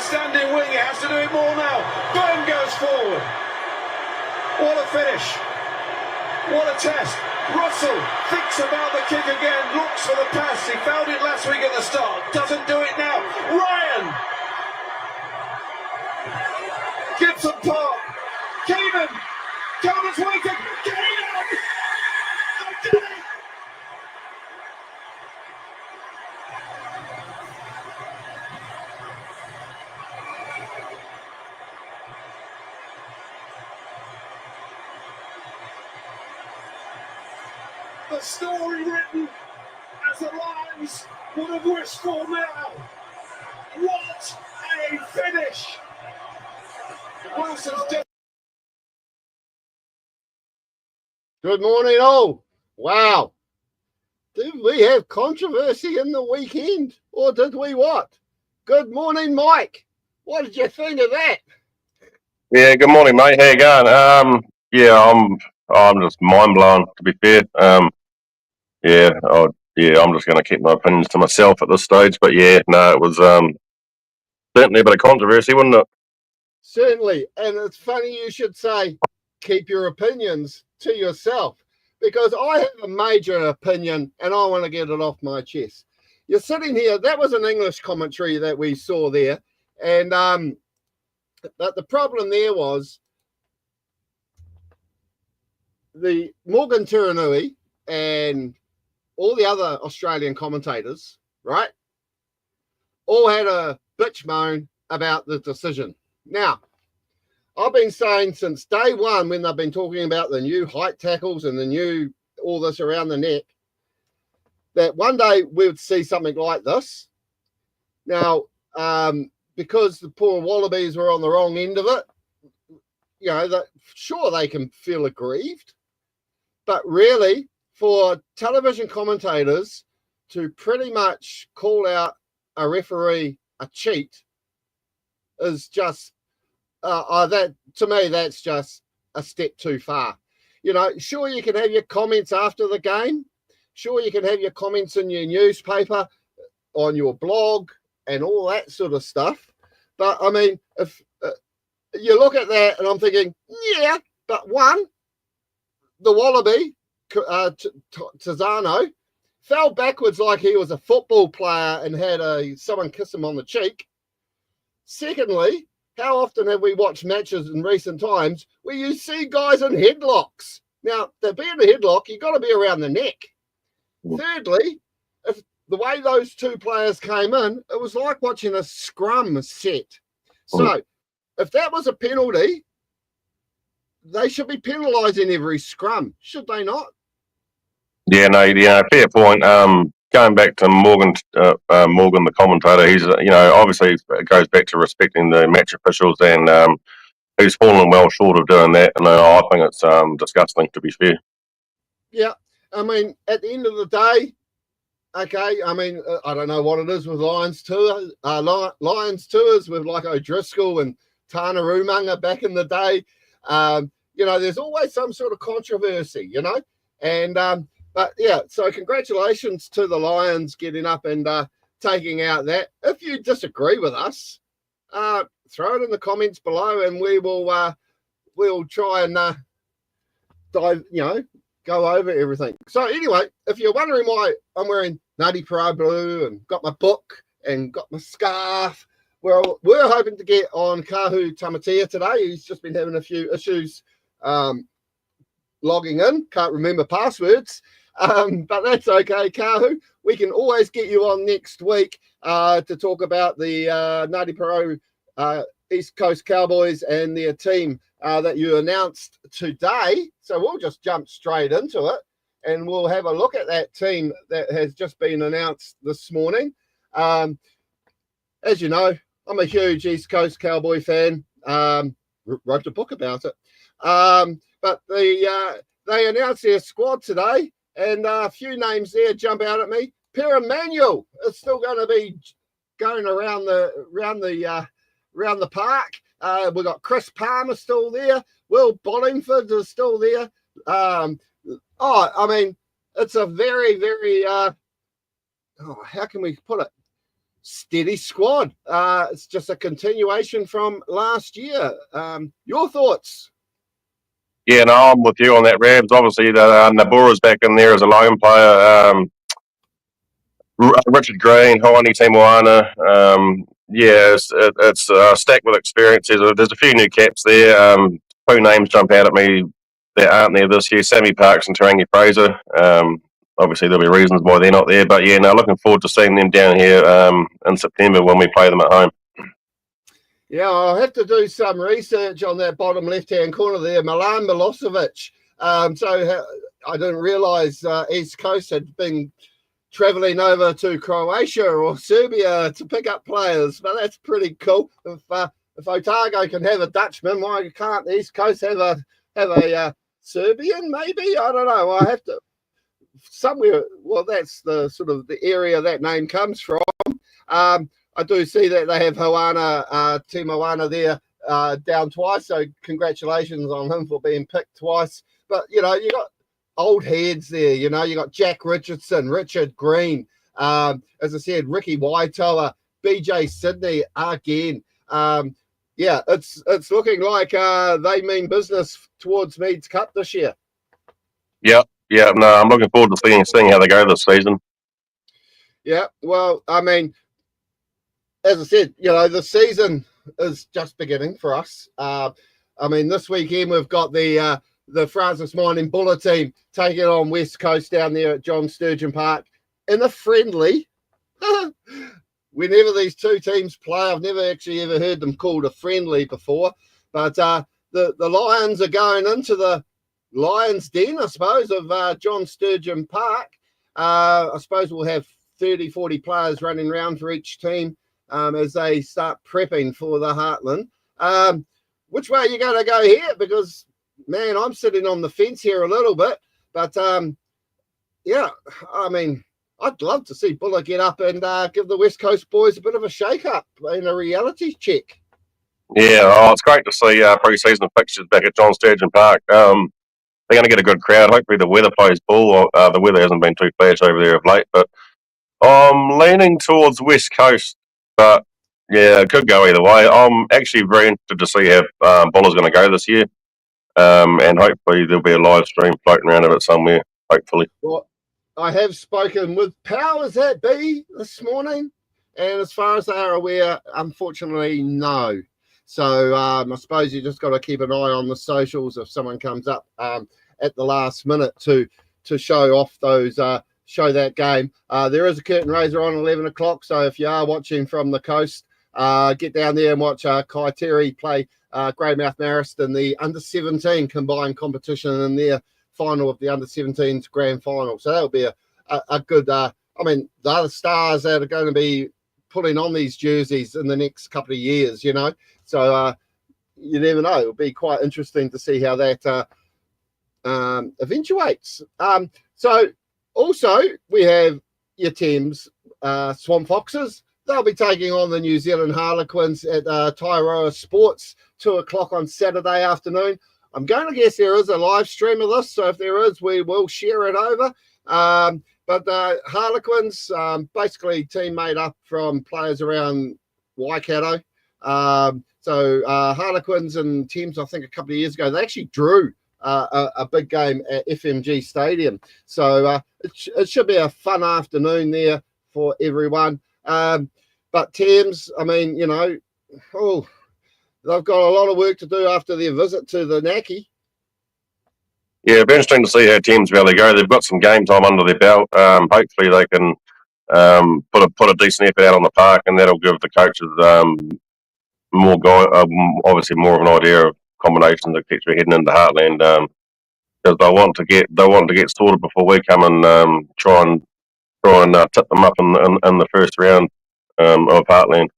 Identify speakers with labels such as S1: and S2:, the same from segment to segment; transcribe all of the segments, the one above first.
S1: standing wing. He has to do it more now. Byrne goes forward. What a finish. What a test. Russell thinks about the kick again, looks for the pass. He found it last week at the start. Doesn't do it now. Ryan. Gibson Park. Keenan. Comer's waiting. Keenan. I did it. The story written as the Lions would have wished for now. What a finish! Wilson's dead.
S2: Good morning, all. Wow. Did we have controversy in the weekend, or did we what? Good morning, Mike. What did you think of that?
S3: Yeah, good morning, mate. How you going? I'm just mind blown. To be fair, I'm just going to keep my opinions to myself at this stage. But yeah, no, it was certainly a bit of controversy, wasn't it?
S2: Certainly, and it's funny you should say keep your opinions to yourself, because I have a major opinion and I want to get it off my chest. You're sitting here. That was an English commentary that we saw there, and but the problem there was the Morgan Turanui and all the other Australian commentators, right, all had a bitch moan about the decision. Now, I've been saying since day one, when they've been talking about the new height tackles and the new all this around the neck, that one day we would see something like this. Now, because the poor Wallabies were on the wrong end of it, you know, sure, they can feel aggrieved, but really, for television commentators to pretty much call out a referee a cheat is just, that to me, that's just a step too far. You know, sure, you can have your comments after the game. Sure, you can have your comments in your newspaper, on your blog, and all that sort of stuff. But, I mean, if you look at that and I'm thinking, yeah, but one, the Wallaby, Tizano, fell backwards like he was a football player and had someone kiss him on the cheek. Secondly, how often have we watched matches in recent times where you see guys in headlocks? Now, to be in a headlock, you've got to be around the neck. Thirdly, if the way those two players came in, it was like watching a scrum set. So, if that was a penalty, they should be penalising every scrum, should they not?
S3: Yeah, fair point. Going back to Morgan, the commentator, he's obviously it goes back to respecting the match officials, and he's fallen well short of doing that. And I think it's disgusting, to be fair. Yeah,
S2: I mean, at the end of the day, okay, I mean, I don't know what it is with Lions tours with like O'Driscoll and Tana Rumanga back in the day. There's always some sort of controversy, and but yeah, so congratulations to the Lions getting up and taking out that. If you disagree with us, throw it in the comments below, and we will we'll try and dive, go over everything. So anyway, if you're wondering why I'm wearing Ngāti Porou blue and got my book and got my scarf, well, we're hoping to get on Kahu Tamatea today. He's just been having a few issues logging in, can't remember passwords. But that's okay, Kahu. We can always get you on next week to talk about the Ngāti Porou East Coast Cowboys and their team that you announced today. So we'll just jump straight into it, and we'll have a look at that team that has just been announced this morning. As you know, I'm a huge East Coast Cowboy fan. Wrote a book about it. But they announced their squad today. And a few names there jump out at me. Pierre Emmanuel is still going to be going around the park. We've got Chris Palmer still there. Will Bollingford is still there. It's a very, very how can we put it? steady squad. It's just a continuation from last year. Your thoughts?
S3: Yeah, no, I'm with you on that, Rabs. Obviously, Nabura's back in there as a lone player. Richard Green, Hawaii Temoana. Yeah, it's stacked with experience. There's a few new caps there. Two names jump out at me that aren't there this year: Sammy Parks and Tarangi Fraser. Obviously, there'll be reasons why they're not there, but yeah, no, looking forward to seeing them down here in September when we play them at home.
S2: Yeah, I'll have to do some research on that bottom left-hand corner there, Milan Milosevic. So I didn't realise East Coast had been travelling over to Croatia or Serbia to pick up players, but that's pretty cool. If Otago can have a Dutchman, why can't the East Coast have a Serbian? Maybe, I don't know. I have to somewhere. Well, that's the sort of the area that name comes from. I do see that they have Timoana there down twice, so congratulations on him for being picked twice. But, you know, you got old heads there, you know, you got Jack Richardson, Richard Green, as I said, Ricky Waitoa, BJ Sydney again. Yeah, it's looking like they mean business towards Meads Cup this year.
S3: Yeah, no, I'm looking forward to seeing how they go this season.
S2: Yeah, well, I mean, as I said, you know, the season is just beginning for us. I mean, this weekend we've got the Francis Mining Buller team taking on West Coast down there at John Sturgeon Park in a friendly. Whenever these two teams play, I've never actually ever heard them called a friendly before. But the Lions are going into the Lions Den, I suppose, of John Sturgeon Park. I suppose we'll have 30, 40 players running around for each team as they start prepping for the Heartland. Which way are you going to go here? Because, man, I'm sitting on the fence here a little bit. But, yeah, I mean, I'd love to see Buller get up and give the West Coast boys a bit of a shake-up in a reality check.
S3: Yeah, it's great to see pre-season fixtures back at John Sturgeon Park. They're going to get a good crowd. Hopefully the weather plays ball. The weather hasn't been too flash over there of late, but I'm leaning towards West Coast. But, yeah, it could go either way. I'm actually very interested to see how Buller's going to go this year. And hopefully there'll be a live stream floating around of it somewhere, hopefully.
S2: Well, I have spoken with powers that be this morning, and as far as they are aware, unfortunately, no. So I suppose you just got to keep an eye on the socials if someone comes up at the last minute to show off those show that game. There is a curtain raiser on 11 o'clock, so if you are watching from the coast, get down there and watch Kaiteri play Greymouth Marist in the under-17 combined competition in their final of the under-17s grand final. So that'll be a good, I mean, the other stars that are going to be putting on these jerseys in the next couple of years, you know. So you never know. It'll be quite interesting to see how that eventuates. So also we have your Thames Swamp Foxes. They'll be taking on the New Zealand Harlequins at Tairoa Sports, 2 o'clock on Saturday afternoon. I'm going to guess there is a live stream of this, so if there is, we will share it over. But the Harlequins, basically team made up from players around Waikato. So Harlequins and Thames, I think a couple of years ago, they actually drew a big game at FMG Stadium. So it should be a fun afternoon there for everyone. But Thames, I mean, you know, they've got a lot of work to do after their visit to the Naki.
S3: Yeah, it'll be interesting to see how Thames Valley go. They've got some game time under their belt. Hopefully they can put a decent effort out on the park, and that'll give the coaches obviously more of an idea of combinations that keeps me heading into Heartland. Because they want to get sorted before we come and try and tip them up in the first round of Heartland.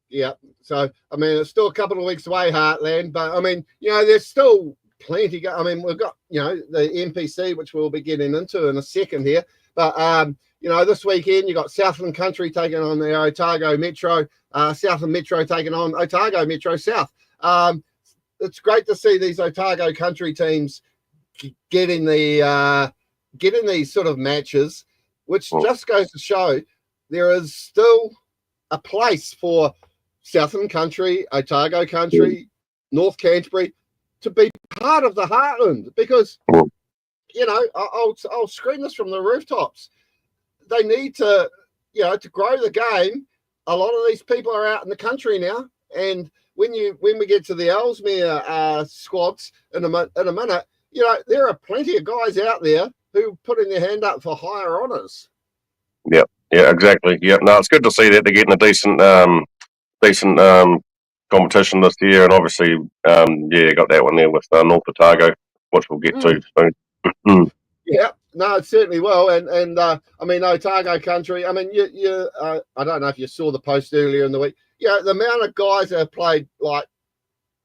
S2: Yeah, so I mean it's still a couple of weeks away, Heartland, but I mean, you know, there's still plenty. I mean, we've got, you know, the NPC, which we'll be getting into in a second here, but you know, this weekend you got Southland Country taking on the Otago Metro, Southland Metro taking on Otago Metro South. It's great to see these Otago Country teams getting these sort of matches, which just goes to show there is still a place for Southern Country, Otago Country, North Canterbury to be part of the Heartland, because, you know, I'll scream this from the rooftops. They need to, you know, to grow the game. A lot of these people are out in the country now, and when we get to the Ellesmere squads in a minute, you know, there are plenty of guys out there who putting their hand up for higher honours.
S3: Yeah, exactly. Yeah, no, it's good to see that they're getting a decent competition this year, and obviously, got that one there with North Otago, which we'll get to soon.
S2: Yeah, no, it certainly will, and I mean, Otago Country. I mean, I don't know if you saw the post earlier in the week. Yeah, the amount of guys that have played like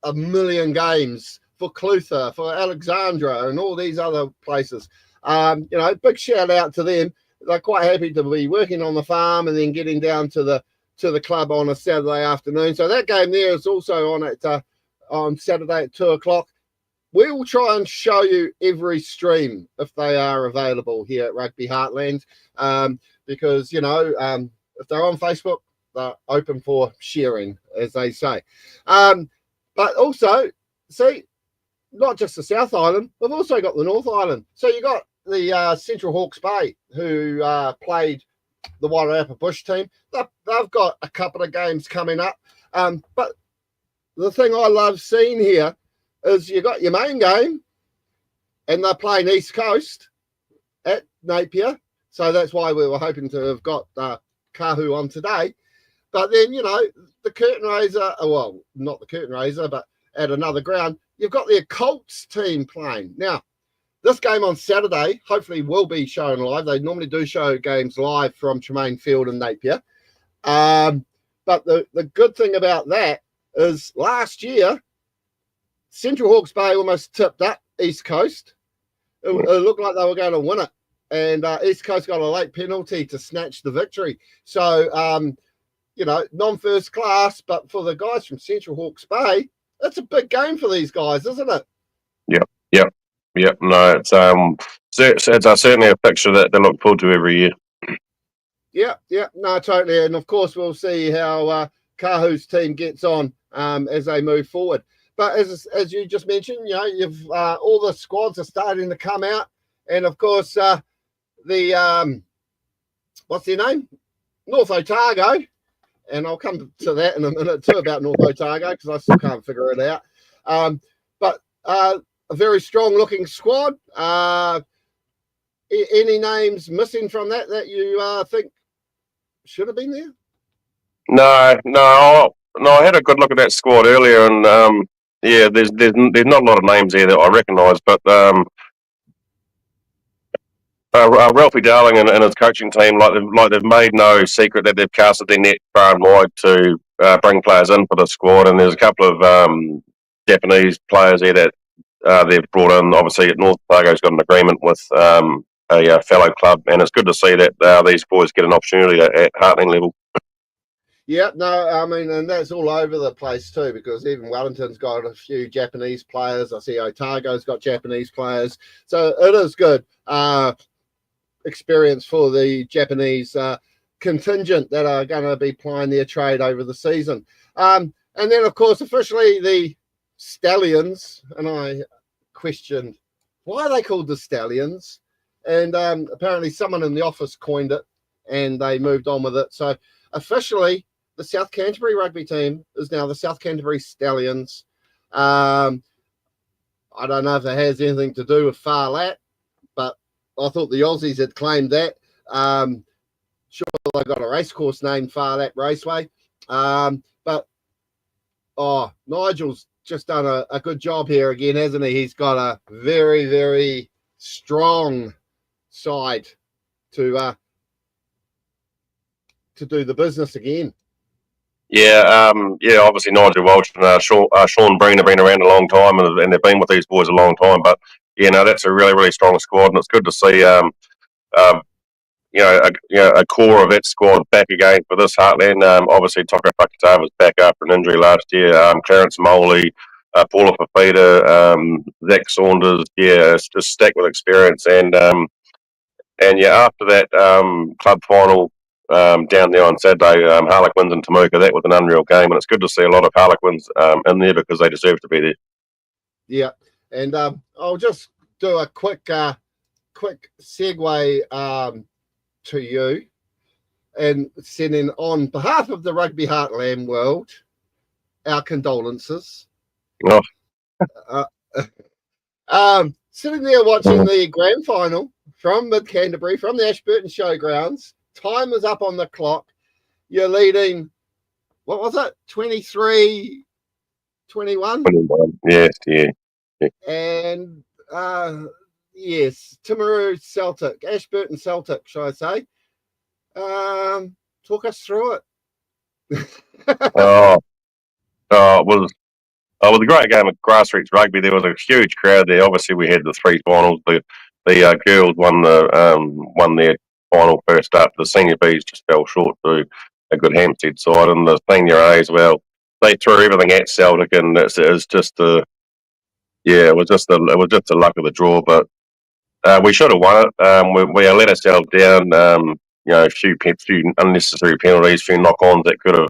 S2: 1 million games for Clutha, for Alexandra, and all these other places. You know, big shout out to them. They're quite happy to be working on the farm and then getting down to the club on a Saturday afternoon. So that game there is also on Saturday at 2:00. We will try and show you every stream if they are available here at Rugby Heartland, because, you know, if they're on Facebook, they're open for sharing, as they say. But also, see, not just the South Island, we've also got the North Island. So you got the Central Hawke's Bay, who played the Wairarapa Bush team. They've got a couple of games coming up. But the thing I love seeing here is you got your main game, and they're playing East Coast at Napier. So that's why we were hoping to have got Kahu on today. But then, you know, the curtain raiser, well, not the curtain raiser, but at another ground, you've got the Colts team playing. Now, this game on Saturday hopefully will be shown live. They normally do show games live from Tremaine Field and Napier. But the good thing about that is last year, Central Hawke's Bay almost tipped up East Coast. It looked like they were going to win it. And East Coast got a late penalty to snatch the victory. So, you know, non-first class, but for the guys from Central Hawke's Bay, it's a big game for these guys, isn't it?
S3: Yep. No, it's certainly a picture that they look forward to every year.
S2: Yeah, no, totally. And of course, we'll see how Kahu's team gets on as they move forward. But as you just mentioned, you know, you've all the squads are starting to come out, and of course, the what's their name, North Otago, and I'll come to that in a minute too about North Otago because I still can't figure it out. But a very strong-looking squad. Any names missing from that you think should have been there?
S3: No. I had a good look at that squad earlier, and there's not a lot of names there that I recognise, but Ralphie Darling and his coaching team, like they've made no secret that they've casted their net far and wide to bring players in for the squad, and there's a couple of Japanese players there that they've brought in. Obviously, North Otago's got an agreement with a fellow club, and it's good to see that these boys get an opportunity at Heartland level.
S2: Yeah, no, I mean, and that's all over the place too, because even Wellington's got a few Japanese players. I see Otago's got Japanese players. So it is good experience for the Japanese contingent that are going to be plying their trade over the season. And then, of course, officially the Stallions, and I questioned why are they called the Stallions? And apparently someone in the office coined it, and they moved on with it. So officially, the South Canterbury rugby team is now the South Canterbury Stallions. I don't know if it has anything to do with Far Lat, but I thought the Aussies had claimed that. Sure, they got a racecourse named Far Lat Raceway. But Nigel's just done a good job here again, hasn't he? He's got a very, very strong side to do the business again.
S3: Obviously Nigel Welch and Sean Breen have been around a long time, and they've been with these boys a long time. But that's a really, really strong squad, and it's good to see a core of that squad back again for this Heartland. Obviously Toko Whakatava's back after an injury last year. Clarence Moley, Paula Fafita, Zach Saunders. It's just stacked with experience, and after that club final down there on Saturday, Harlequins and Temuka. That was an unreal game, and it's good to see a lot of Harlequins in there because they deserve to be there.
S2: Yeah, and I'll just do a quick segue to you and sending on behalf of the Rugby Heartland world our condolences.
S3: Oh.
S2: Sitting there watching the grand final from Mid-Canterbury, from the Ashburton Showgrounds. Time is up on the clock. You're leading, what was it, 23, 21?
S3: 21, yes, yeah.
S2: And, yes, Timaru Celtic, Ashburton Celtic, shall I say. Talk us through it.
S3: It was a great game of grassroots rugby. There was a huge crowd there. Obviously, we had the three finals. The girls won their final first up. The senior Bs just fell short to a good Hampstead side, and the senior As, well, they threw everything at Celtic, and it was just the luck of the draw. But we should have won it. We let ourselves down. A few unnecessary penalties, a few knock-ons that could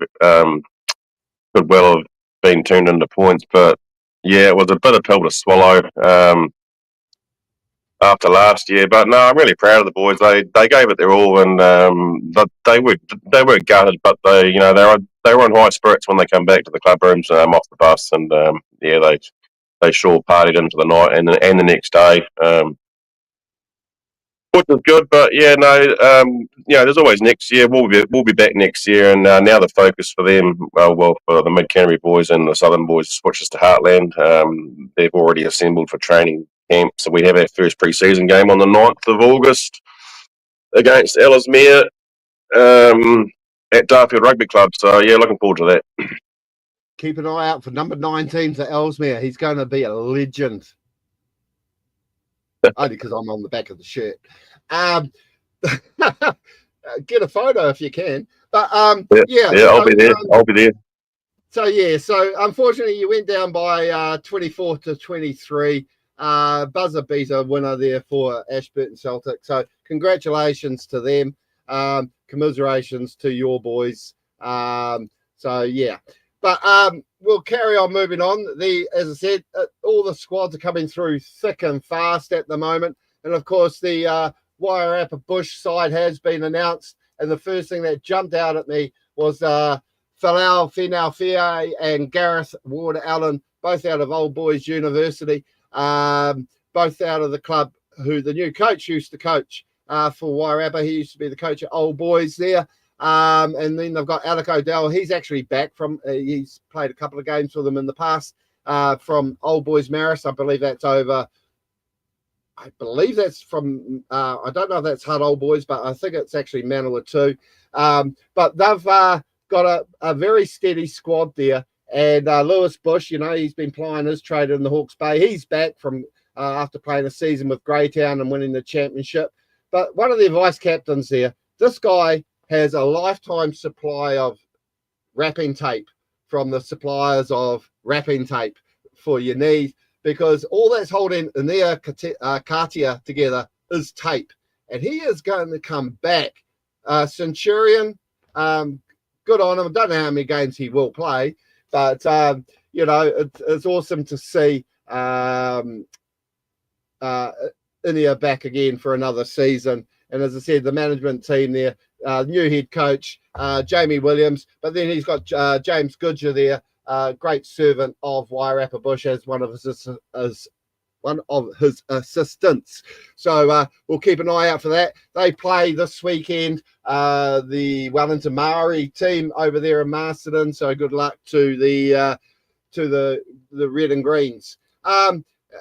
S3: well have been turned into points, but yeah, it was a bit of pill to swallow after last year. But no, I'm really proud of the boys. They gave it their all, and they were gutted, but they were in high spirits when they come back to the club rooms off the bus, and they sure partied into the night and the next day. Which is good, but there's always next year. We'll be back next year, and now the focus for them, for the Mid-Canterbury boys and the Southern boys, switches to Heartland. They've already assembled for training camp, so we have our first pre-season game on the 9th of August against Ellesmere at Darfield Rugby Club. So yeah, looking forward to that.
S2: Keep an eye out for number 19 for Ellesmere. He's going to be a legend. Only because I'm on the back of the shirt. Get a photo if you can. But I'll
S3: be there.
S2: So unfortunately you went down by 24 to 23. Buzzer beater winner there for Ashburton Celtic. So congratulations to them. Commiserations to your boys. But we'll carry on moving on. As I said, all the squads are coming through thick and fast at the moment. And, of course, the Wairarapa Bush side has been announced. And the first thing that jumped out at me was Falau Finau and Gareth Ward-Allen, both out of Old Boys University, both out of the club who the new coach used to coach for Wairarapa. He used to be the coach at Old Boys there. And then they've got Alec O'Dell. He's actually back from, he's played a couple of games for them in the past from Old Boys Marist. I believe that's over. I believe that's from, I don't know if that's Hutt Old Boys, but I think it's actually Manawatu. But they've got a very steady squad there. And Lewis Bush, he's been plying his trade in the Hawke's Bay. He's back from after playing a season with Greytown and winning the championship. But one of their vice captains there, this guy has a lifetime supply of wrapping tape from the suppliers of wrapping tape for your knees, because all that's holding in their cartier together is tape. And he is going to come back. Centurion, good on him. I don't know how many games he will play, but, it's awesome to see Inia back again for another season. And as I said, the management team there, new head coach, Jamie Williams, but then he's got James Goodger there, great servant of Wairarapa Bush as one of his assistants. So we'll keep an eye out for that. They play this weekend, the Wellington Maori team over there in Masterton. So good luck to the Red and Greens.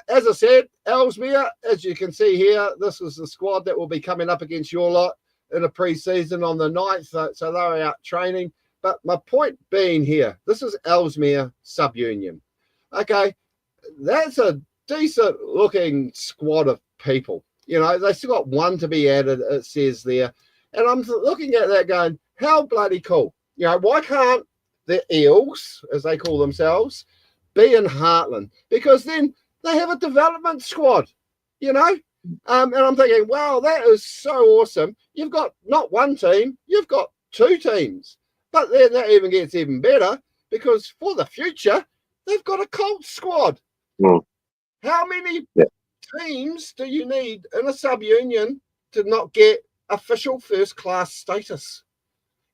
S2: As I said, Ellesmere, as you can see here, this is the squad that will be coming up against your lot in a pre-season on the 9th. So they're out training. But my point being here, this is Ellesmere Sub-Union. Okay, that's a decent-looking squad of people. They still got one to be added, it says there. And I'm looking at that going, how bloody cool. Why can't the Eels, as they call themselves, be in Heartland? Because then they have a development squad, and I'm thinking, wow, that is so awesome. You've got not one team, you've got 2 teams. But then that even gets even better because for the future, they've got a Colts squad.
S3: Mm.
S2: How many teams do you need in a sub-union to not get official first-class status?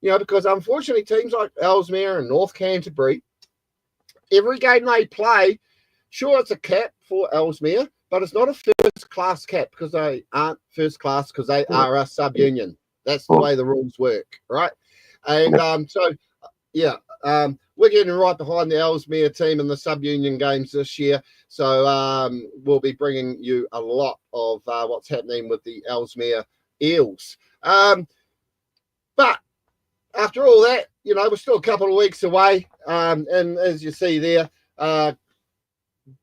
S2: You know, because unfortunately teams like Ellesmere and North Canterbury, every game they play, sure, it's a cap for Ellesmere, but it's not a first-class cap because they aren't first-class because they are a sub-union. That's the way the rules work, right? And we're getting right behind the Ellesmere team in the sub-union games this year. So we'll be bringing you a lot of what's happening with the Ellesmere Eels. But after all that, you know, we're still a couple of weeks away. And as you see there,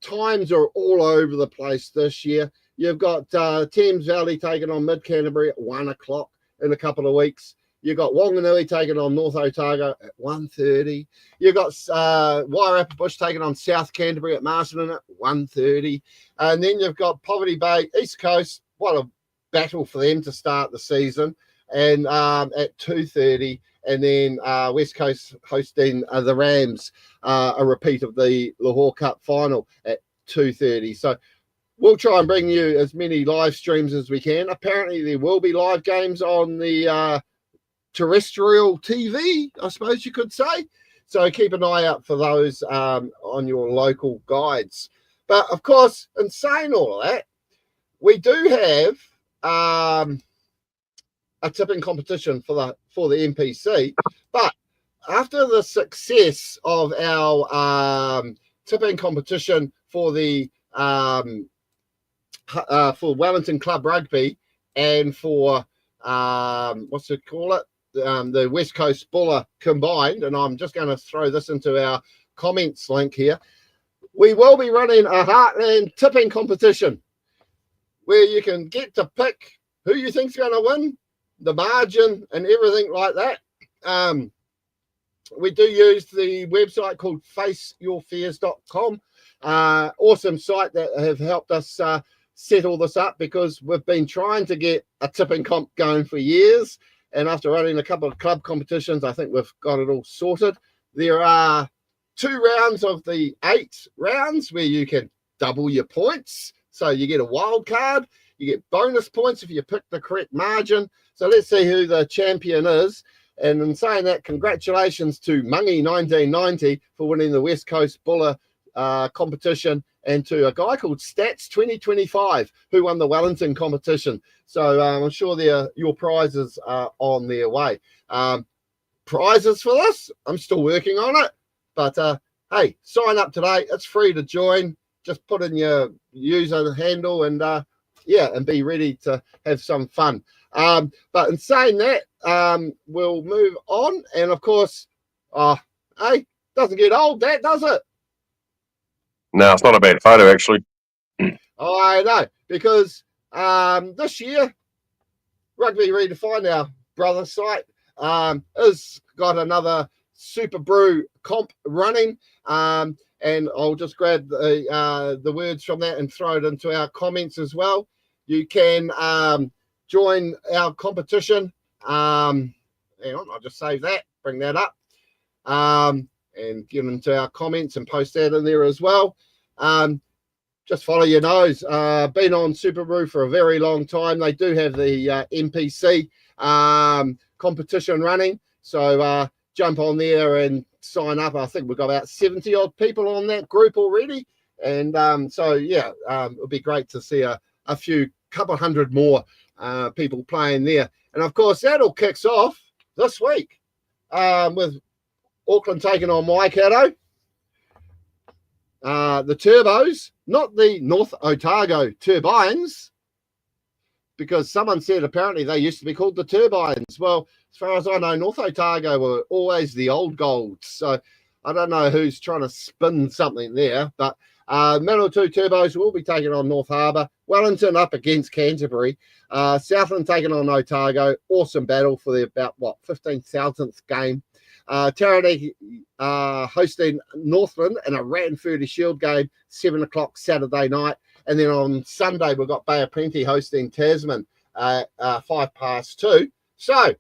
S2: times are all over the place this year. You've got Thames Valley taking on Mid Canterbury at 1 o'clock in a couple of weeks. You've got Wanganui taking on North Otago at 1:30. You've got Wairarapa Bush taking on South Canterbury at Marsden at 1:30. And then you've got Poverty Bay, East Coast. What a battle for them to start the season. And at 2:30. And then West Coast hosting the Rams, a repeat of the Lahore Cup final at 2:30. So we'll try and bring you as many live streams as we can. Apparently there will be live games on the terrestrial TV, I suppose you could say. So keep an eye out for those on your local guides. But of course, in saying all of that, we do have a tipping competition for the NPC. But after the success of our tipping competition for the for Wellington Club Rugby and for what's it call it? The West Coast Buller combined, and I'm just going to throw this into our comments link here. We will be running a Heartland tipping competition where you can get to pick who you think's going to win, the margin, and everything like that. We do use the website called faceyourfears.com. Awesome site that have helped us set all this up because we've been trying to get a tipping comp going for years. And after running a couple of club competitions, I think we've got it all sorted. There are 2 rounds of the 8 rounds where you can double your points. So you get a wild card. You get bonus points if you pick the correct margin. So let's see who the champion is. And in saying that, congratulations to Mungie 1990 for winning the West Coast Buller competition, and to a guy called Stats 2025 who won the Wellington competition. So I'm sure your prizes are on their way. Prizes for this, I'm still working on it. But hey, sign up today. It's free to join. Just put in your user handle and and be ready to have some fun. But in saying that, we'll move on. And of course, hey, doesn't get old, that does it?
S3: No, it's not a bad photo, actually.
S2: I know, because this year, Rugby Redefined, our brother site, has got another Super Brew comp running. And I'll just grab the words from that and throw it into our comments as well. You can join our competition. Hang on, I'll just save that, bring that up, and get into our comments and post that in there as well. Just follow your nose. Been on Super Brew for a very long time. They do have the NPC competition running. So jump on there and sign up. I think we've got about 70 odd people on that group already. And it'll be great to see a couple hundred more people playing there. And of course, that all kicks off this week with Auckland taking on Waikato. The Turbos, not the North Otago Turbines, because someone said apparently they used to be called the Turbines. Well, as far as I know, North Otago were always the old Golds. So I don't know who's trying to spin something there, but Manawatu Turbos will be taking on North Harbour. Wellington up against Canterbury. Southland taking on Otago. Awesome battle for the 15,000th game. Taranaki hosting Northland in a Rattenfurdy Shield game, 7 o'clock Saturday night. And then on Sunday, we've got Bay of Plenty hosting Tasman at 2:05. So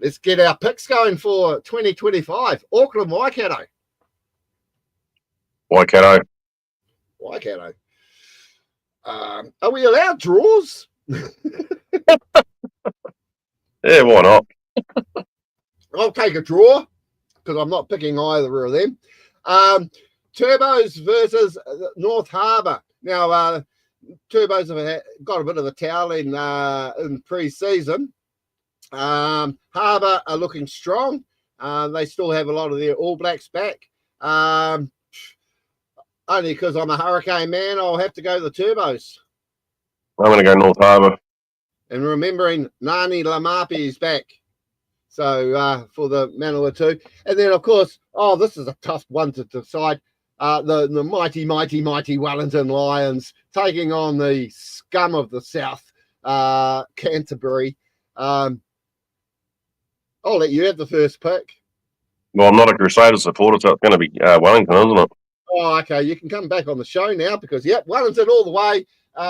S2: let's get our picks going for 2025. Auckland, Waikato.
S3: Waikato.
S2: Waikato. Are we allowed draws?
S3: Yeah, why not?
S2: I'll take a draw because I'm not picking either of them. Turbos versus North Harbour. Now, Turbos have got a bit of a towel in pre-season. Harbour are looking strong. They still have a lot of their All Blacks back. Only because I'm a Hurricane man, I'll have to go the Turbos.
S3: I'm going to go North Harbour.
S2: And remembering Nani Lamapi is back. So for the Manawatu. And then, of course, this is a tough one to decide. The mighty Wellington Lions taking on the scum of the South, Canterbury. I'll let you have the first pick.
S3: Well, I'm not a Crusader supporter, so it's going to be Wellington, isn't it?
S2: Oh, okay. You can come back on the show now because, Wellington all the way.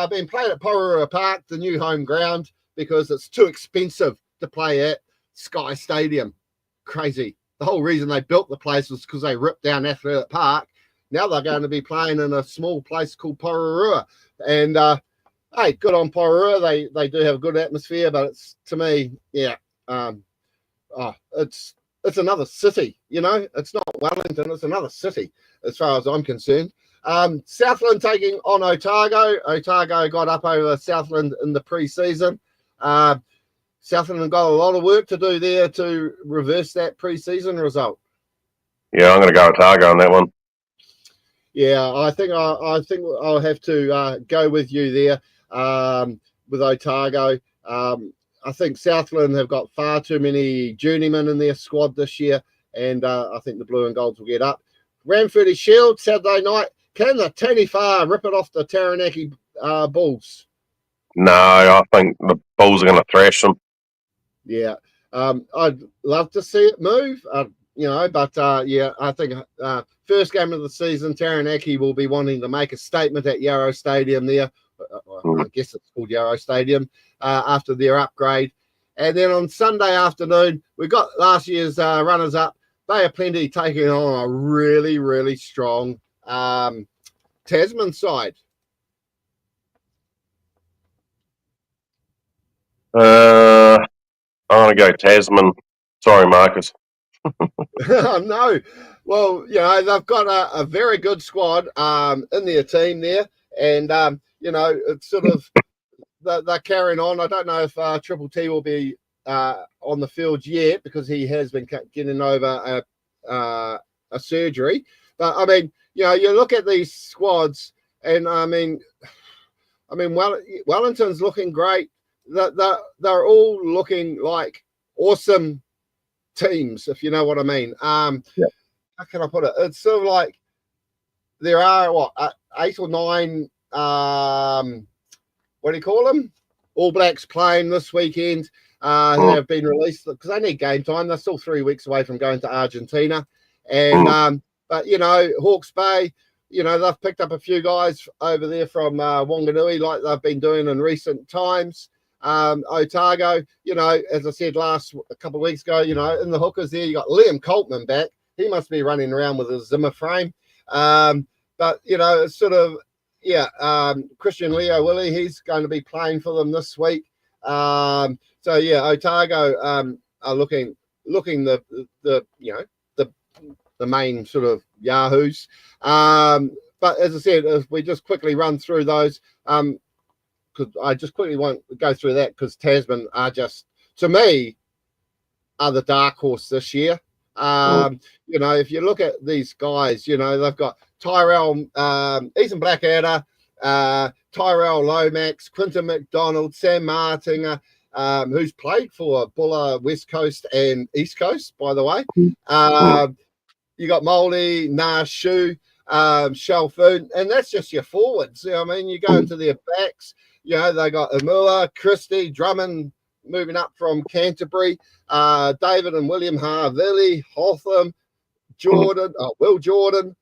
S2: Been played at Pororua Park, the new home ground, because it's too expensive to play at Sky Stadium. Crazy. The whole reason they built the place was because they ripped down Athletic Park. Now they're going to be playing in a small place called Pororua. And, hey, good on Pororua. They do have a good atmosphere, but it's, to me, it's another city, It's not Wellington, it's another city as far as I'm concerned. Southland taking on Otago. Otago got up over Southland in the pre-season. Southland got a lot of work to do there to reverse that pre-season result.
S3: Yeah, I'm going to go Otago on that one.
S2: Yeah, I think I'll have to go with you there with Otago. I think Southland have got far too many journeymen in their squad this year, and I think the Blue and Golds will get up. Ranfurly Shield, Saturday night. Can the Taniwha rip it off the Taranaki Bulls?
S3: No, I think the Bulls are going to thrash them.
S2: Yeah. I'd love to see it move, but I think first game of the season, Taranaki will be wanting to make a statement at Yarrow Stadium there. I guess it's called Yarrow Stadium after their upgrade. And then on Sunday afternoon, we've got last year's runners-up. Bay of Plenty taking on a really, really strong Tasman side.
S3: I'm going to go Tasman. Sorry, Marcus.
S2: No. Well, they've got a very good squad in their team there. And, it's sort of they're carrying on. I don't know if Triple T will be on the field yet because he has been getting over a surgery. But, I mean, you look at these squads and, Wellington's looking great. They're all looking like awesome teams, if you know what I mean. How can I put it? It's sort of like there are 8 or 9 what do you call them? All Blacks playing this weekend who have been released because they need game time. They're still 3 weeks away from going to Argentina. And but Hawke's Bay, they've picked up a few guys over there from Wanganui like they've been doing in recent times. Otago, as I said a couple of weeks ago, in the hookers there, you got Liam Coltman back. He must be running around with a Zimmer frame. But, it's sort of, Christian Leo Willie, he's going to be playing for them this week. Otago are looking the main sort of yahoos. But as I said, if we just quickly run through those, because I just quickly won't go through that because Tasman are just, to me, are the dark horse this year. If you look at these guys, they've got Tyrell, Ethan Blackadder, Tyrell Lomax, Quinton McDonald, Sam Martinger, who's played for Buller, West Coast and East Coast, by the way. You got Moldy, Nashu, Shelfoon, and that's just your forwards. You go into their backs, they got Amula, Christie, Drummond moving up from Canterbury, David and William Harvilli, Hotham, Jordan, Will Jordan,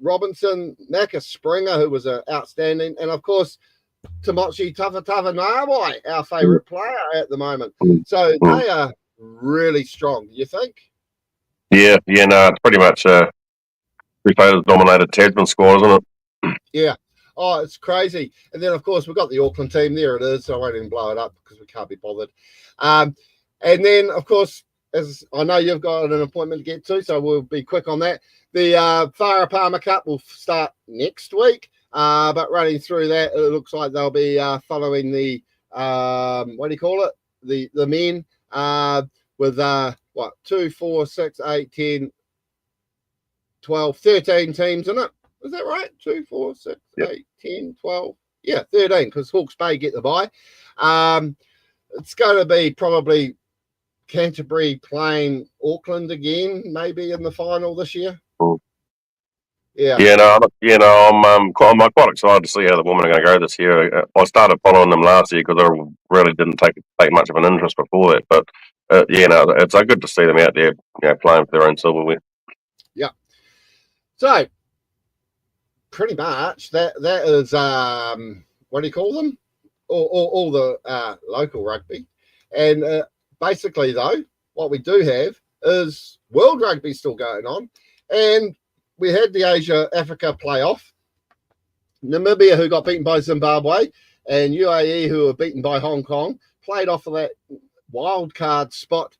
S2: Robinson, Naka Springer, who was outstanding, and of course, Tamochi Tafatavanawai, our favourite player at the moment. So really strong. Do you think?
S3: Yeah, no, it's pretty much Crusaders dominated Tasman squad, isn't it?
S2: Yeah. Oh, it's crazy. And then, of course, we've got the Auckland team. There it is. So I won't even blow it up because we can't be bothered. And then, of course, as I know you've got an appointment to get to, so we'll be quick on that. The Whara Palmer Cup will start next week. But running through that, it looks like they'll be following the, what do you call it? The men with, 2, 4, 6, 8, 10, 12, 13 teams in it. Is that right? 2, 4, 6,
S3: Yep.
S2: 8, 10, 12. Yeah, 13, because Hawke's Bay get the bye. It's going to be probably Canterbury playing Auckland again, maybe in the final this year.
S3: Mm.
S2: Yeah.
S3: I'm quite excited to see how the women are going to go this year. I started following them last year because I really didn't take much of an interest before that. But it's good to see them out there, playing for their own silverware.
S2: Yeah. So pretty much that is what do you call them? All the local rugby, and basically though, what we do have is World Rugby still going on, and we had the Asia Africa playoff. Namibia, who got beaten by Zimbabwe, and UAE, who were beaten by Hong Kong, played off of that wild card spot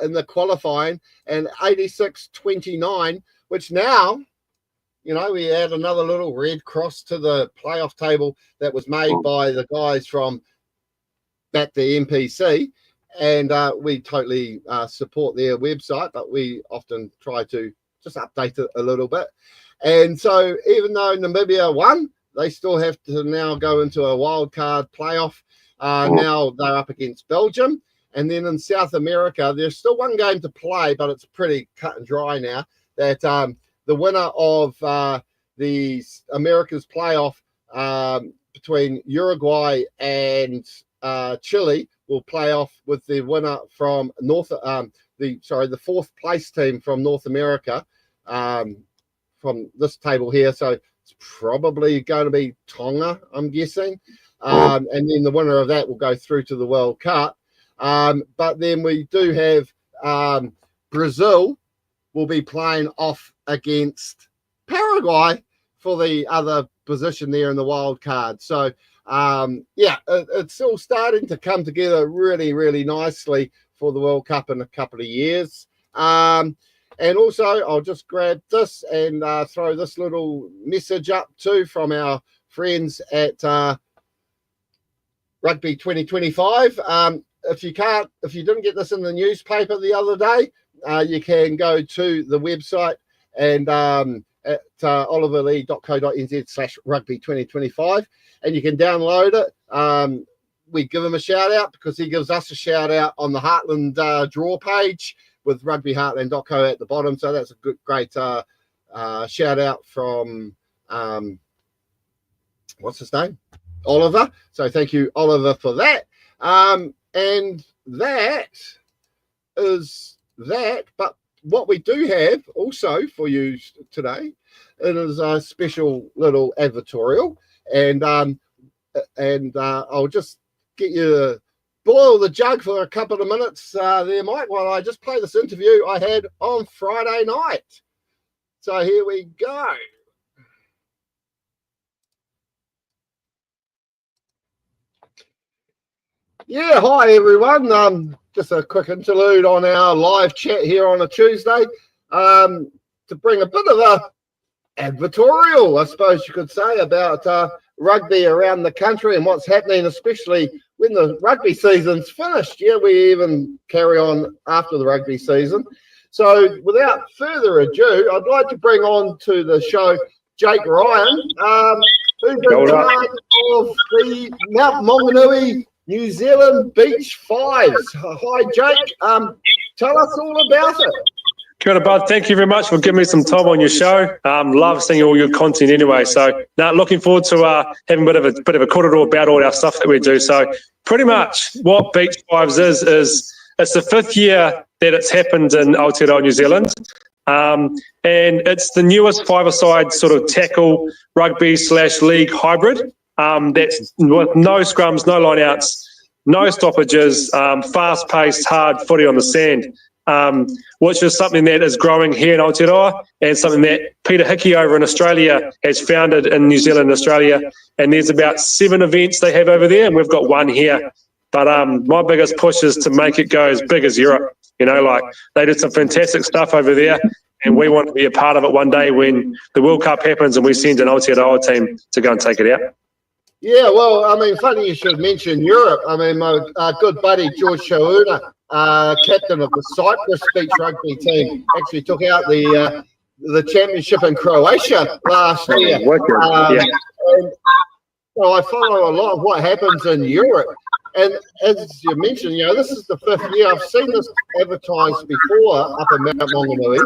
S2: in the qualifying, and 86-29, which now, we add another little red cross to the playoff table that was made by the guys from back the NPC, and we totally support their website, but we often try to just update it a little bit. And so even though Namibia won, they still have to now go into a wild card playoff. Now they're up against Belgium. And then in South America, there's still one game to play, but it's pretty cut and dry now, that the winner of the America's playoff between Uruguay and Chile will play off with the winner from the fourth place team from North America from this table here. So it's probably going to be Tonga, I'm guessing. And then the winner of that will go through to the World Cup. But then we do have Brazil will be playing off against Paraguay for the other position there in the wild card. So, it's all starting to come together really, really nicely for the World Cup in a couple of years. And also, I'll just grab this and throw this little message up too from our friends at Rugby 2025. If you didn't get this in the newspaper the other day, you can go to the website and at oliverlee.co.nz/rugby2025, and you can download it. We give him a shout out because he gives us a shout out on the Heartland draw page with RugbyHeartland.co at the bottom. So that's a great shout out from what's his name? Oliver. So thank you, Oliver, for that. And that is that. But what we do have also for you today, it is a special little advertorial, and I'll just get you to boil the jug for a couple of minutes there, Mike, while I just play this interview I had on Friday night. So here we go. Yeah, hi everyone. Just a quick interlude on our live chat here on a Tuesday to bring a bit of a advertorial, I suppose you could say, about rugby around the country and what's happening, especially when the rugby season's finished. Yeah, we even carry on after the rugby season. So without further ado, I'd like to bring on to the show Jake Ryan, who's in charge of the Mount Maunganui New Zealand Beach Fives. Hi, Jake. Tell us all about it.
S4: Kia ora, bud. Thank you very much for giving me some time on your show. Love seeing all your content anyway. So, looking forward to having a bit of a korero about all our stuff that we do. So, pretty much what Beach Fives is it's the 5th year that it's happened in Aotearoa, New Zealand. And it's the newest five-a-side sort of tackle rugby / league hybrid. That's with no scrums, no lineouts, no stoppages, fast-paced, hard footy on the sand, which is something that is growing here in Aotearoa and something that Peter Hickey over in Australia has founded in New Zealand and Australia. And there's about 7 events they have over there, and we've got 1 here. But my biggest push is to make it go as big as Europe. You know, like they did some fantastic stuff over there, and we want to be a part of it one day when the World Cup happens and we send an Aotearoa team to go and take it out.
S2: Yeah, well, I mean, funny you should mention Europe. I mean, my good buddy George Shauna, captain of the Cyprus beach rugby team, actually took out the championship in Croatia last year. And so I follow a lot of what happens in Europe. And as you mentioned, you know, this is the 5th year. I've seen this advertised before up in Mount Maunganui.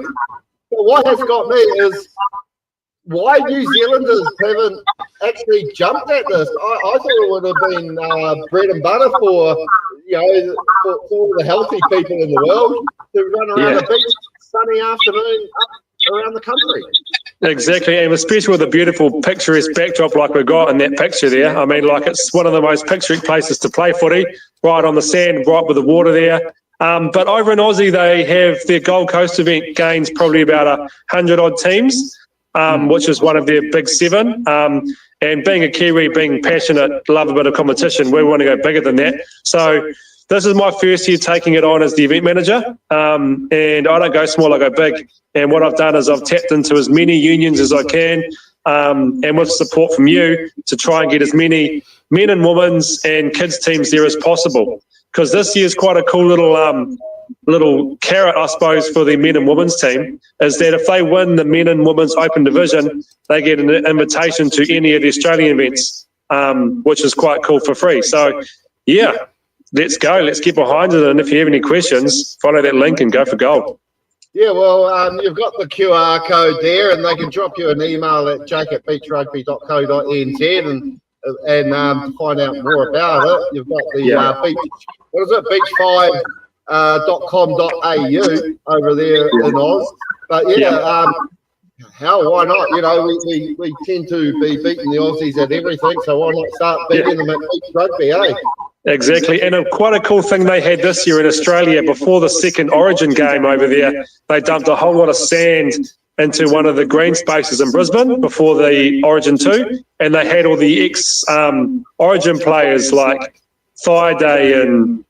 S2: But what has got me is why New Zealanders haven't actually jumped at this. I thought it would have been bread and butter for, you know, for all the healthy people in the world to run around the beach sunny afternoon up around the country.
S4: Exactly, and especially with a beautiful picturesque backdrop like we've got in that picture there. I mean, like it's one of the most picturesque places to play footy, right on the sand, right with the water there. But over in Aussie, they have their Gold Coast event gains probably about 100-odd teams, which is one of their big 7. And being a Kiwi, being passionate, love a bit of competition, we want to go bigger than that. So this is my first year taking it on as the event manager, and I don't go small, I go big. And what I've done is I've tapped into as many unions as I can, and with support from you to try and get as many men and women's and kids teams there as possible. Because this year's quite a cool little carrot, I suppose, for the men and women's team, is that if they win the men and women's open division, they get an invitation to any of the Australian events, which is quite cool for free. So, yeah, let's go. Let's get behind it. And if you have any questions, follow that link and go for gold.
S2: Yeah, well, you've got the QR code there, and they can drop you an email at jake@beachrugby.co.nz and to find out more about it. You've got the beach, what is it, beach5.com.au over there in Oz. But hell, why not? You know, we tend to be beating the Aussies at everything, so why not start beating them at beach rugby, eh?
S4: Exactly, and quite a cool thing they had this year in Australia before the second Origin game over there. They dumped a whole lot of sand into one of the green spaces in Brisbane before the Origin 2, and they had all the ex-Origin players like Thaiday and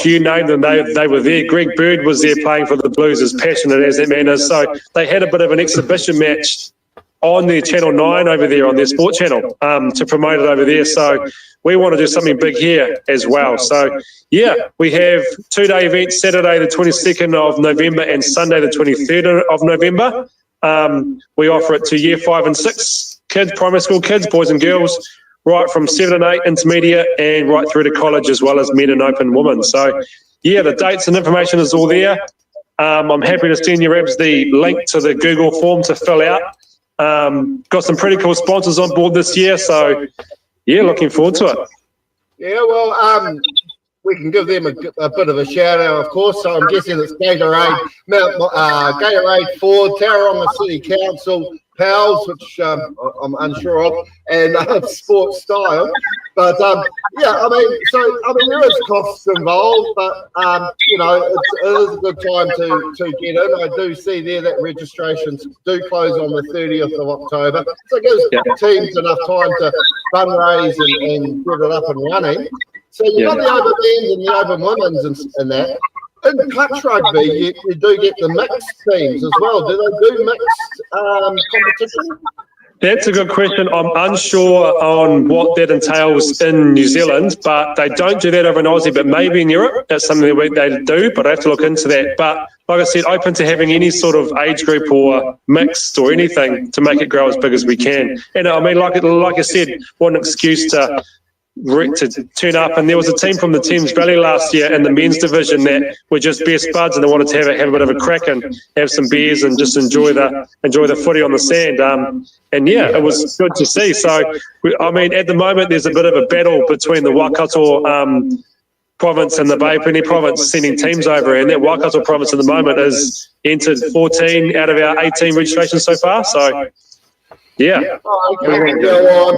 S4: you name them, they were there. Greg Bird was there playing for the Blues, as passionate as that man is. So they had a bit of an exhibition match on their Channel 9 over there, on their sport channel, to promote it over there. So we want to do something big here as well. So, yeah, we have 2-day events, Saturday the 22nd of November and Sunday the 23rd of November. We offer it to Year 5 and 6 kids, primary school kids, boys and girls, right from 7 and 8 intermediate and right through to college, as well as men and open women. So, yeah, the dates and information is all there. I'm happy to send you, Rabs, the link to the Google form to fill out. Got some pretty cool sponsors on board this year, so yeah, looking forward to it.
S2: Yeah, well, we can give them a bit of a shout out, of course. So I'm guessing it's Gatorade, Gatorade Ford, Tauranga City Council, PALS, which I'm unsure of, and Sports Style. But yeah, I mean, there is costs involved, but you know, it is a good time to get in. I do see there that registrations do close on the 30th of October, so it gives teams enough time to fundraise and get it up and running. So you've got the open men's and the open women's and that. In touch rugby, you do get the mixed teams as well. Do they do mixed competition?
S4: That's a good question. I'm unsure on what that entails in New Zealand, but they don't do that over in Aussie, but maybe in Europe. That's something that they do, but I have to look into that. But like I said, open to having any sort of age group or mixed or anything to make it grow as big as we can. And I mean, like I said, what an excuse to turn up. And there was a team from the Thames Valley last year in the men's division that were just best buds, and they wanted to have a bit of a crack and have some beers and just enjoy the footy on the sand. And yeah, it was good to see. So I mean, at the moment there's a bit of a battle between the Waikato province and the Baipuni province sending teams over, and that Waikato province at the moment has entered 14 out of our 18 registrations so far. So Yeah.
S2: Okay. Yeah, well,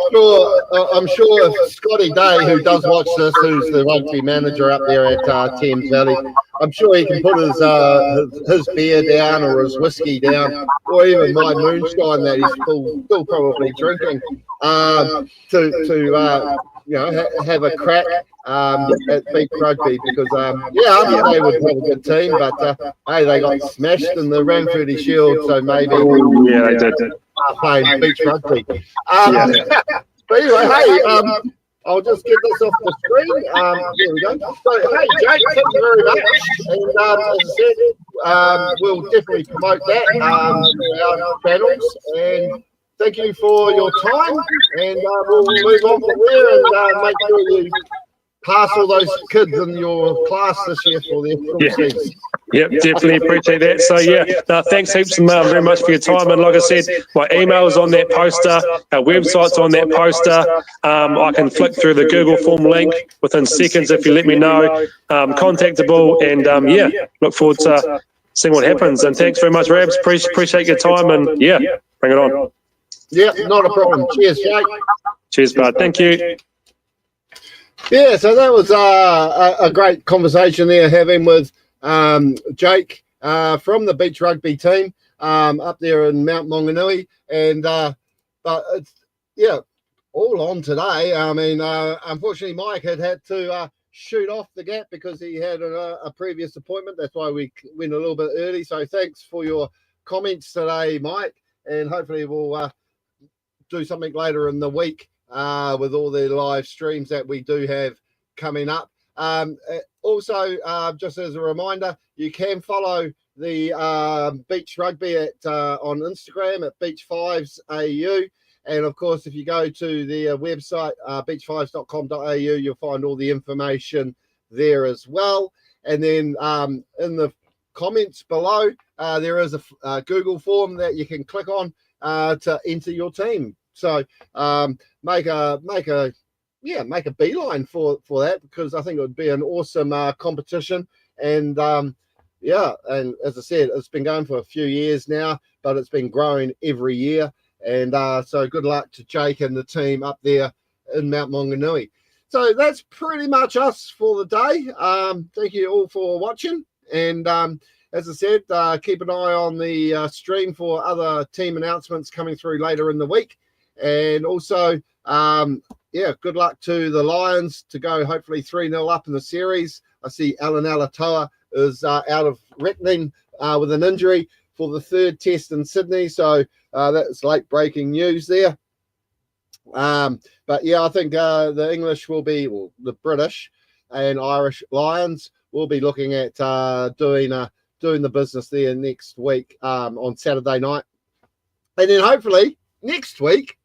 S2: I'm sure if Scotty Day, who does watch this, who's the rugby manager up there at Thames Valley, I'm sure he can put his beer down or his whiskey down, or even my moonshine that he's still probably drinking, to have a crack at Beach Rugby, because I think they would have a good team, but hey, they got smashed in the Ranfurly Shield, so maybe
S4: Yeah, they did.
S2: playing Beach Rugby. But anyway, hey, I'll just get this off the screen. There we go. So, hey, Jake, thank you very much. And as I said, we'll definitely promote that through our channels. And thank you for your time. And we'll move on from there and make sure you pass all those kids in your class this year for their full season.
S4: Yep, definitely appreciate that. So thanks heaps very much for your time. And like I said, my email's on that poster, our website's on that poster. I can flick through the Google form link within seconds if you let me know. Contactable, and look forward to seeing what happens. And thanks very much, Rabs. Appreciate your time, and bring it on.
S2: Yeah, not a problem. Cheers, Jake.
S4: Cheers, bud. Thank you.
S2: Yeah, so that was a great conversation there having with Jake from the beach rugby team up there in Mount Maunganui, and but it's all on today. I mean, unfortunately, Mike had to shoot off the gap because he had a previous appointment. That's why we went a little bit early. So thanks for your comments today, Mike, and hopefully we'll do something later in the week with all the live streams that we do have coming up. Also, just as a reminder, you can follow the Beach Rugby on Instagram at beach5sau. And of course, if you go to their website, beach5s.com.au, you'll find all the information there as well. And then in the comments below, there is a Google form that you can click on to enter your team. So make a beeline for that, because I think it would be an awesome competition. And and as I said, it's been going for a few years now, but it's been growing every year. And so good luck to Jake and the team up there in Mount Maunganui. So that's pretty much us for the day. Thank you all for watching. And as I said, keep an eye on the stream for other team announcements coming through later in the week. And also, good luck to the Lions to go hopefully 3-0 up in the series. I see Alan Alatoa is out of reckoning with an injury for the third test in Sydney. So that's late breaking news there. But I think the English will be, well, the British and Irish Lions will be looking at doing the business there next week on Saturday night. And then hopefully next week,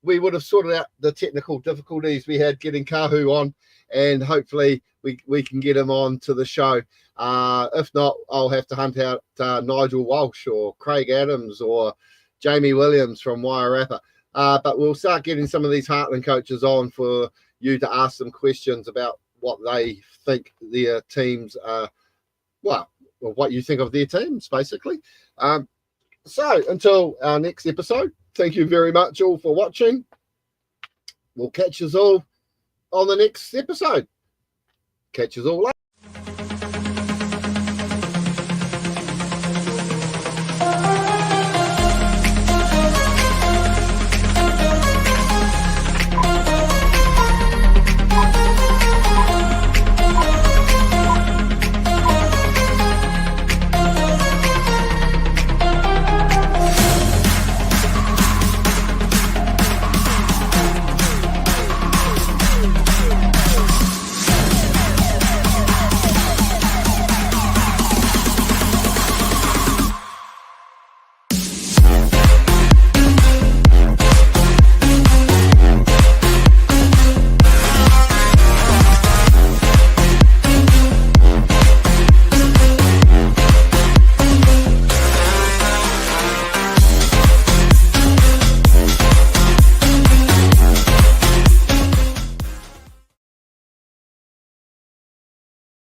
S2: we would have sorted out the technical difficulties we had getting Kahu on, and hopefully we can get him on to the show. If not, I'll have to hunt out Nigel Walsh or Craig Adams or Jamie Williams from Wairarapa. But we'll start getting some of these Heartland coaches on for you to ask them questions about what they think their teams are, or what you think of their teams, basically. So until our next episode, thank you very much all for watching. We'll catch us all on the next episode. Catch us all later.